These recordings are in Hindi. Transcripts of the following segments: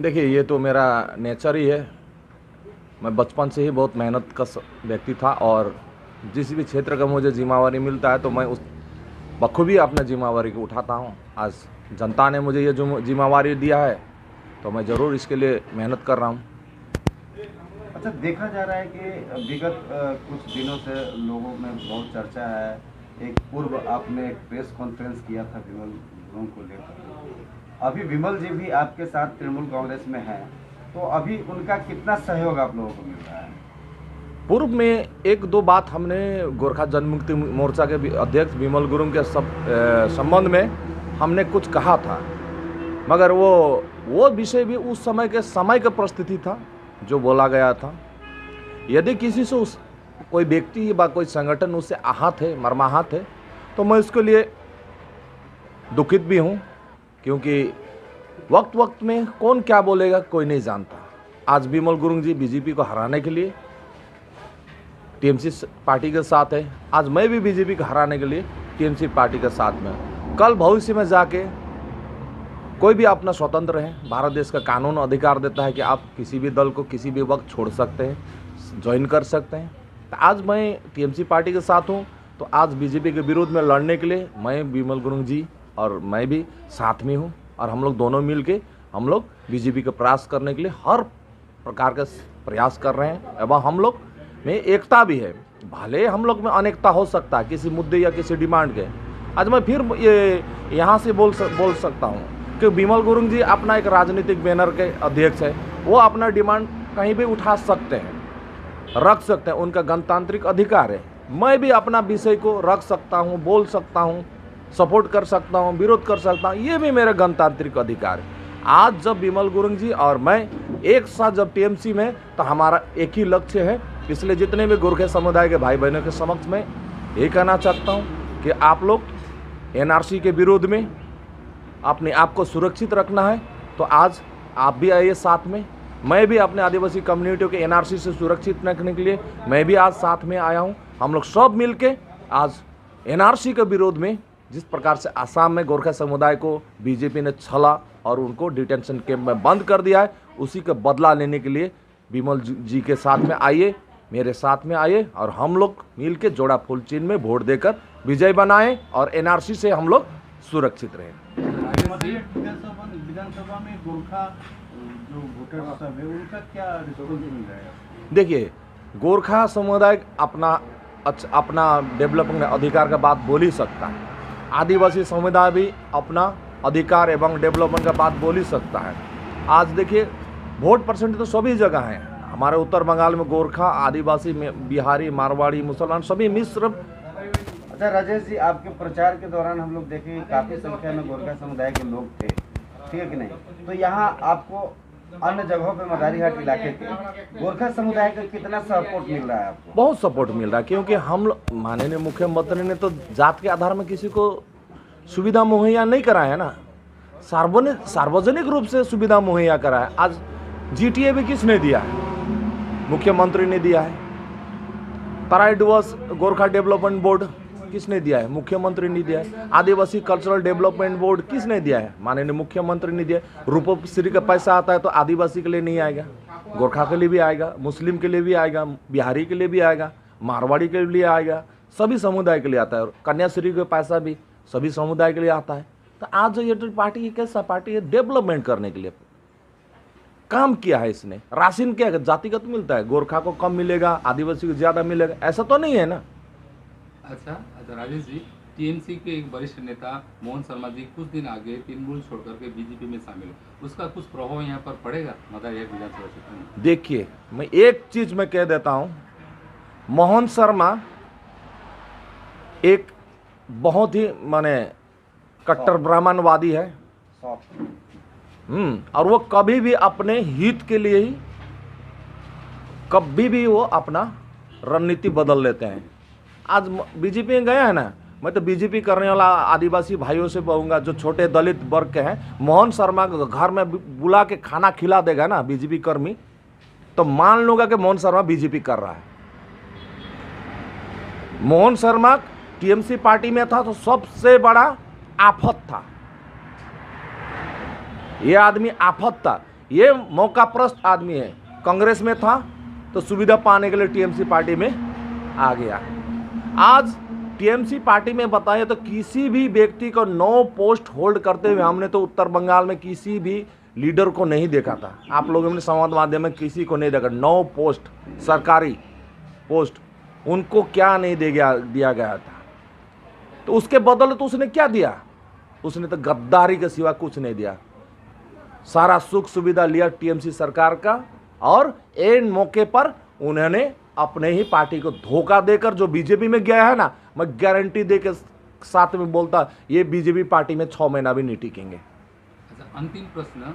देखिए, ये तो मेरा नेचर ही है। मैं बचपन से ही बहुत मेहनत का व्यक्ति था और जिस भी क्षेत्र का मुझे जिम्मेवारी मिलता है तो मैं उस बखूबी अपने जिम्मेवारी को उठाता हूँ। आज जनता ने मुझे ये जो जिम्मेवारी दिया है तो मैं ज़रूर इसके लिए मेहनत कर रहा हूँ। अच्छा, देखा जा रहा है कि विगत कुछ दिनों से लोगों में बहुत चर्चा है। एक पूर्व आपने एक प्रेस कॉन्फ्रेंस किया था विमल गुरुंग को लेकर। अभी विमल जी भी आपके साथ तृणमूल कांग्रेस में हैं, तो अभी उनका कितना सहयोग आप लोगों को मिल रहा है? पूर्व में एक दो बात हमने गोरखा जनमुक्ति मोर्चा के अध्यक्ष विमल गुरुंग के संबंध में हमने कुछ कहा था, मगर वो विषय भी उस समय के परिस्थिति था जो बोला गया था। यदि किसी से कोई व्यक्ति या कोई संगठन उससे आहत है, मर्माहत है, तो मैं उसके लिए दुखित भी हूँ, क्योंकि वक्त वक्त में कौन क्या बोलेगा कोई नहीं जानता। आज विमल गुरुंग जी बीजेपी को हराने के लिए टीएमसी पार्टी के साथ है, आज मैं भी बीजेपी को हराने के लिए टीएमसी पार्टी के साथ में। कल भविष्य में जाके कोई भी अपना स्वतंत्र है। भारत देश का कानून अधिकार देता है कि आप किसी भी दल को किसी भी वक्त छोड़ सकते हैं, ज्वाइन कर सकते हैं। तो आज मैं टीएमसी पार्टी के साथ हूँ, तो आज बीजेपी के विरोध में लड़ने के लिए मैं विमल गुरुंग जी और मैं भी साथ में हूँ, और हम लोग दोनों मिल के हम लोग बीजेपी का प्रयास करने के लिए हर प्रकार का प्रयास कर रहे हैं। एवं हम लोग में एकता भी है। भले हम लोग में अनेकता हो सकता है किसी मुद्दे या किसी डिमांड के। आज मैं फिर ये यहाँ से बोल सकता हूँ कि विमल गुरुंग जी अपना एक राजनीतिक बैनर के अध्यक्ष है, वो अपना डिमांड कहीं भी उठा सकते हैं, रख सकते हैं, उनका गणतांत्रिक अधिकार है। मैं भी अपना विषय को रख सकता हूँ, बोल सकता हूँ, सपोर्ट कर सकता हूँ, विरोध कर सकता हूँ, ये भी मेरा गणतांत्रिक अधिकार है। आज जब विमल गुरुंग जी और मैं एक साथ जब टीएमसी में, तो हमारा एक ही लक्ष्य है। इसलिए जितने भी गोरखे समुदाय के भाई बहनों के समक्ष में ये कहना चाहता हूँ कि आप लोग एनआरसी के विरोध में अपने आप को सुरक्षित रखना है, तो आज आप भी आइए साथ में। मैं भी अपने आदिवासी कम्युनिटियों के एनआरसी से सुरक्षित रखने के लिए मैं भी आज साथ में आया हूँ। हम लोग सब मिलके आज एनआरसी के विरोध में, जिस प्रकार से आसाम में गोरखा समुदाय को बीजेपी ने छला और उनको डिटेंशन कैंप में बंद कर दिया है, उसी का बदला लेने के लिए विमल जी के साथ में आइए, मेरे साथ में आइए, और हम लोग मिल के जोड़ा फूल चिन्ह में वोट देकर विजय बनाएं और एनआरसी से हम लोग सुरक्षित रहें। विधानसभा में गोरखा जो वोटर सब है उनका क्या रिस्पॉन्स मिल रहा है? देखिए, गोरखा समुदाय अपना डेवलपमेंट अधिकार का बात बोल ही सकता है। आदिवासी समुदाय भी अपना अधिकार एवं डेवलपमेंट का बात बोल ही सकता है। आज देखिए, वोट परसेंट तो सभी जगह है। हमारे उत्तर बंगाल में गोरखा, आदिवासी में बिहारी, मारवाड़ी, मुसलमान सभी मिश्र। अच्छा राजेश जी, आपके प्रचार के दौरान हम लोग देखे काफ़ी संख्या में गोरखा समुदाय के लोग थे, ठीक है कि नहीं? तो यहाँ आपको अन्य जगहों पे मदारीहाट इलाके के गोरखा समुदाय का कितना सपोर्ट मिल रहा है आपको? बहुत सपोर्ट मिल रहा है, क्योंकि हम माननीय मुख्यमंत्री ने तो जात के आधार में किसी को सुविधा मुहैया नहीं कराया है ना, सार्वजनिक रूप से सुविधा मुहैया कराया। आज जीटीए भी किसने दिया है? मुख्यमंत्री ने दिया है। तराई डुवर्स गोरखा डेवलपमेंट बोर्ड किसने दिया है? मुख्यमंत्री ने दिया है। आदिवासी कल्चरल डेवलपमेंट बोर्ड किसने दिया है? माननीय मुख्यमंत्री ने दिया है। रूपश्री का पैसा आता है तो आदिवासी के लिए नहीं आएगा, गोरखा के लिए भी आएगा, मुस्लिम के लिए भी आएगा, बिहारी के लिए भी आएगा, मारवाड़ी के लिए आएगा, सभी समुदाय के लिए आता है। और कन्याश्री का पैसा भी सभी समुदाय के लिए आता है। तो आज ये पार्टी कैसा पार्टी है? डेवलपमेंट करने के लिए काम किया है इसने। राशन क्या जातिगत मिलता है? गोरखा को कम मिलेगा, आदिवासी को ज्यादा मिलेगा, ऐसा तो नहीं है ना। अच्छा राजेश जी, टीएमसी के एक वरिष्ठ नेता मोहन शर्मा जी कुछ दिन आगे तृणमूल छोड़कर के बीजेपी में शामिल हो, उसका कुछ प्रभाव यहाँ पर पड़ेगा मदारीहाट विधानसभा क्षेत्र में? देखिए, मैं एक चीज मैं कह देता हूँ, मोहन शर्मा एक बहुत ही माने कट्टर ब्राह्मणवादी है। और वो कभी भी अपने हित के लिए ही कभी भी वो अपना रणनीति बदल लेते हैं। आज बीजेपी में गया है ना, मैं तो बीजेपी करने वाला आदिवासी भाइयों से कहूँगा जो छोटे दलित वर्ग के हैं, मोहन शर्मा को घर में बुला के खाना खिला देगा ना बीजेपी कर्मी, तो मान लूंगा कि मोहन शर्मा बीजेपी कर रहा है। मोहन शर्मा टीएमसी पार्टी में था तो सबसे बड़ा आफत था, ये आदमी आफत था। ये मौकाप्रस्त आदमी है, कांग्रेस में था तो सुविधा पाने के लिए टीएमसी पार्टी में आ गया। आज टीएमसी पार्टी में बताएं तो किसी भी व्यक्ति को 9 पोस्ट होल्ड करते हुए हमने तो उत्तर बंगाल में किसी भी लीडर को नहीं देखा था। आप लोगों ने संवाद माध्यम में किसी को नहीं देखा। 9 पोस्ट सरकारी पोस्ट उनको क्या नहीं दिया गया था। तो उसके बदले तो उसने क्या दिया? उसने तो गद्दारी के सिवा कुछ नहीं दिया। सारा सुख सुविधा लिया टीएमसी सरकार का, और एन मौके पर उन्होंने अपने ही पार्टी को धोखा देकर, जो बीजेपी में गया है ना, मैं गारंटी दे के साथ में बोलता ये बीजेपी पार्टी में 6 महीना भी नहीं टिकेंगे। अच्छा, अंतिम प्रश्न,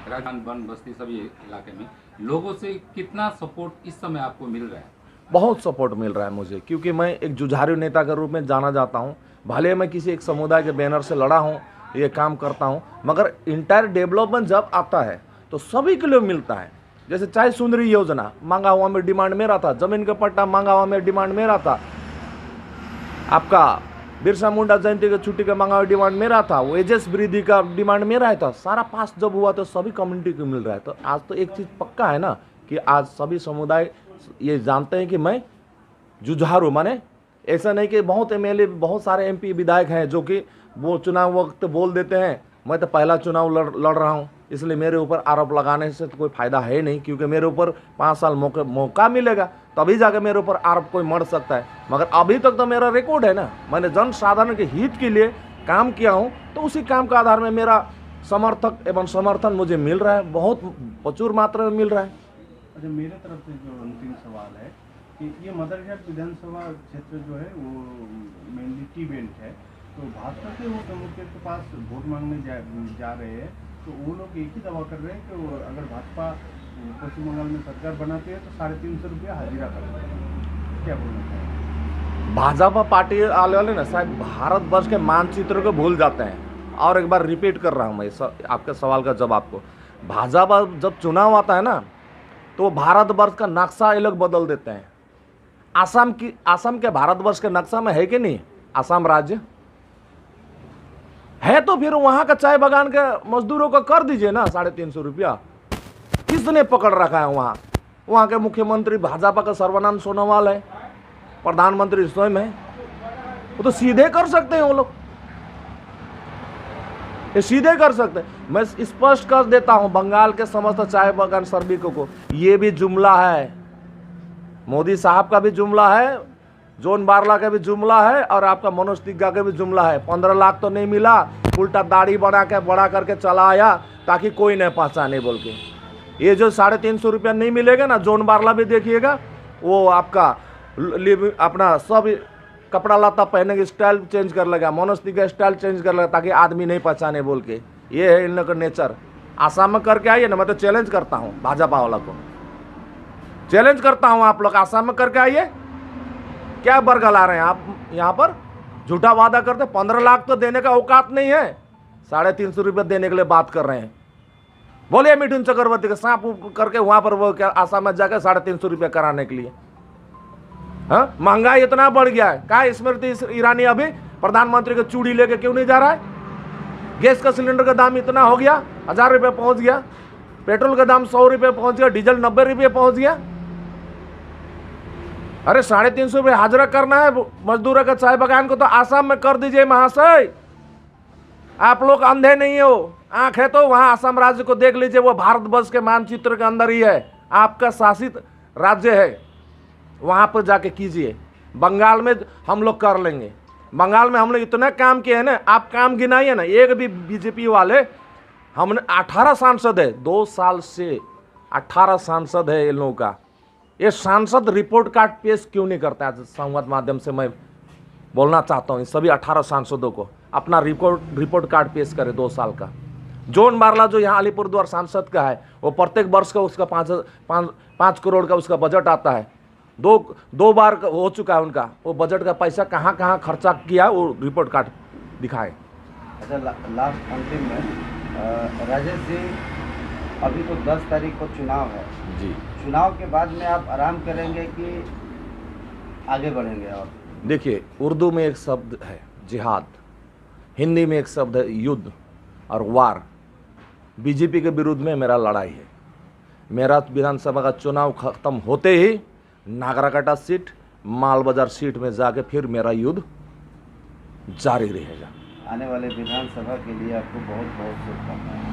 राजस्थान वन बस्ती सभी इलाके में लोगों से कितना सपोर्ट इस समय आपको मिल रहा है? बहुत सपोर्ट मिल रहा है मुझे, क्योंकि मैं एक जुझारू नेता के रूप में जाना जाता हूँ। भले मैं किसी एक समुदाय के बैनर से लड़ा हूँ, ये काम करता हूँ, मगर इंटायर डेवलपमेंट जब आता है तो सभी के लिए मिलता है। जैसे चाहे सुंदरी योजना मांगा हुआ में डिमांड मेरा था, जमीन का पट्टा मांगा हुआ में डिमांड मेरा था, आपका बिरसा मुंडा जयंती की छुट्टी का मांगा हुआ डिमांड मेरा था, वेजेस वृद्धि का डिमांड मेरा था। सारा पास जब हुआ तो सभी कम्युनिटी को मिल रहा है। तो आज तो एक चीज़ पक्का है ना कि आज सभी समुदाय ये जानते हैं कि मैं जुझारू, माने ऐसा नहीं कि बहुत एमएलए, बहुत सारे एमपी विधायक हैं जो कि वो चुनाव वक्त बोल देते हैं मैं तो पहला चुनाव लड़ रहा हूँ, इसलिए मेरे ऊपर आरोप लगाने से तो कोई फायदा है नहीं, क्योंकि मेरे ऊपर 5 साल मौका मिलेगा तभी जाके मेरे ऊपर आरोप कोई मर सकता है। मगर अभी तक तो मेरा रिकॉर्ड है ना, मैंने जन साधारण के हित के लिए काम किया हूँ, तो उसी काम के आधार में मेरा समर्थक एवं समर्थन मुझे मिल रहा है, बहुत प्रचुर मात्रा में मिल रहा है। अच्छा, मेरे तरफ से जो अंतिम सवाल है कि ये मदरघाट विधानसभा क्षेत्र जो है वो मेनली टी बेल्ट है, तो भाजपा के वो कम्युनिटी के पास वोट मांगने जा रहे हैं, तो वो लोग एक ही दावा कर रहे हैं कि अगर भाजपा पश्चिम बंगाल में सरकार बनाती है तो 350 रुपया हाजिरा करेंगे। क्या बोलना चाहिए? भाजपा पार्टी वाले ना शायद भारतवर्ष के मानचित्र को भूल जाते हैं। और एक बार रिपीट कर रहा हूँ मैं आपके सवाल का जवाब को। भाजपा जब चुनाव आता है ना तो भारतवर्ष का नक्शा अलग बदल देते हैं। आसाम के भारतवर्ष के नक्शा में है कि नहीं आसाम राज्य है, तो फिर वहां का चाय बागान के मजदूरों को कर दीजिए ना 350 रुपया। किसने पकड़ रखा है? वहां के मुख्यमंत्री भाजपा का सर्बानंद सोनोवाल है, प्रधानमंत्री स्वयं है, वो तो सीधे कर सकते हैं वो लोग, ये सीधे कर सकते हैं। मैं स्पष्ट कर देता हूं बंगाल के समस्त चाय बागान श्रमिकों को, ये भी जुमला है, मोदी साहब का भी जुमला है, जोन बारला का भी जुमला है, और आपका मनोज तिग्गा का भी जुमला है। 15 लाख तो नहीं मिला, उल्टा दाढ़ी बड़ा करके चला आया ताकि कोई नहीं पहचाने बोल के। ये जो 350 रुपया नहीं मिलेगा ना, जोन बारला भी देखिएगा, वो आपका अपना सब कपड़ा लता पहनने की स्टाइल चेंज कर लेगा, मनोज तिग्गा स्टाइल चेंज कर लेगा ताकि आदमी नहीं पहचाने बोल के। ये है इन लोग का नेचर। आसाम में करके आइए ना, मैं तो चैलेंज करता हूँ भाजपा वाला को, चैलेंज करता हूँ, आप लोग आसाम में करके आइए। क्या बरगला रहे हैं आप यहाँ पर? झूठा वादा करते, 15 लाख तो देने का औकात नहीं है, 350 रुपये देने के लिए बात कर रहे हैं। बोलिए मिठुन चक्रवर्ती का सांप करके वहां पर वो क्या आसाम में जाकर 350 रुपये कराने के लिए। हाँ, महंगाई इतना बढ़ गया है, क्या स्मृति ईरानी अभी प्रधानमंत्री को चूड़ी लेके क्यों नहीं जा रहा है? गैस का सिलेंडर का दाम इतना हो गया, 1000 रुपये पहुंच गया, पेट्रोल का दाम 100 रुपये पहुंच गया, डीजल 90 रुपये पहुंच गया। अरे 350 रुपये हाजिरा करना है मजदूरों का चाय बागान को, तो आसाम में कर दीजिए महाशय। आप लोग अंधे नहीं हो, आंख है तो वहां आसाम राज्य को देख लीजिए, वो भारतवर्ष के मानचित्र के अंदर ही है, आपका शासित राज्य है, वहां पर जाके कीजिए। बंगाल में हम लोग कर लेंगे, बंगाल में हम लोग इतना काम किए हैं ना, आप काम गिनाइए ना, एक भी बीजेपी वाले, हमने 18 सांसद है, 2 साल से 18 सांसद है इन लोगों का। ये सांसद रिपोर्ट कार्ड पेश क्यों नहीं करता है? संवाद माध्यम से मैं बोलना चाहता हूँ सभी 18 सांसदों को, अपना रिपोर्ट कार्ड पेश करे 2 साल का। जोन बारला जो यहाँ अलीपुरद्वार सांसद का है, वो प्रत्येक वर्ष का उसका 5 करोड़ का उसका बजट आता है, दो बार हो चुका है उनका, वो बजट का पैसा कहाँ कहाँ खर्चा किया वो रिपोर्ट कार्ड दिखाए। अच्छा, लास्ट अंतिम में राजेश जी, अभी तो 10 तारीख को चुनाव है जी, चुनाव के बाद में आप आराम करेंगे कि आगे बढ़ेंगे? और देखिए, उर्दू में एक शब्द है जिहाद, हिंदी में एक शब्द है युद्ध और वार। बीजेपी के विरुद्ध में मेरा लड़ाई है। मेरा विधानसभा का चुनाव खत्म होते ही नागराकाटा सीट, माल बाजार सीट में जाके फिर मेरा युद्ध जारी रहेगा। आने वाले विधानसभा के लिए आपको बहुत बहुत शुभकामनाएं।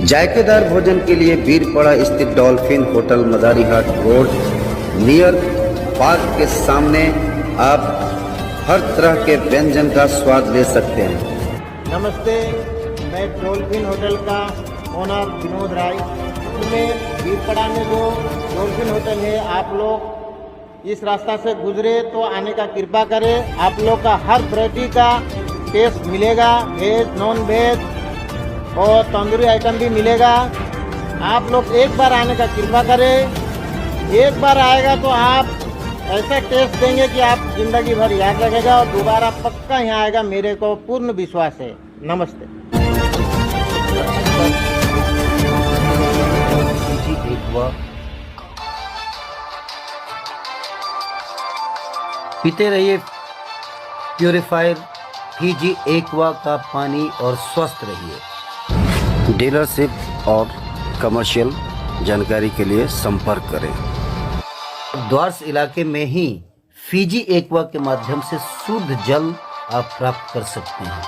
जायकेदार भोजन के लिए बीरपड़ा स्थित dolphin hotel Madarihat road near park के सामने आप हर तरह के व्यंजन का स्वाद ले सकते हैं। नमस्ते, मैं डॉल्फिन होटल का ओनर विनोद राय। में बीरपड़ा में जो डॉल्फिन होटल है, आप लोग इस रास्ता से गुजरे तो आने का कृपा करें। आप लोग का हर वैरायटी का टेस्ट मिलेगा, वेज नॉन वेज और तंदूरी आइटम भी मिलेगा। आप लोग एक बार आने का कृपा करें। एक बार आएगा तो आप ऐसा टेस्ट देंगे कि आप जिंदगी भर याद रखेगा और दोबारा पक्का यहाँ आएगा, मेरे को पूर्ण विश्वास है। नमस्ते। पीते रहिए प्यूरिफायर फीजी एक्वा का पानी और स्वस्थ रहिए। डीलरशिप और कमर्शियल जानकारी के लिए संपर्क करें। द्वारस इलाके में ही फीजी एक्वा के माध्यम से शुद्ध जल आप प्राप्त कर सकते हैं।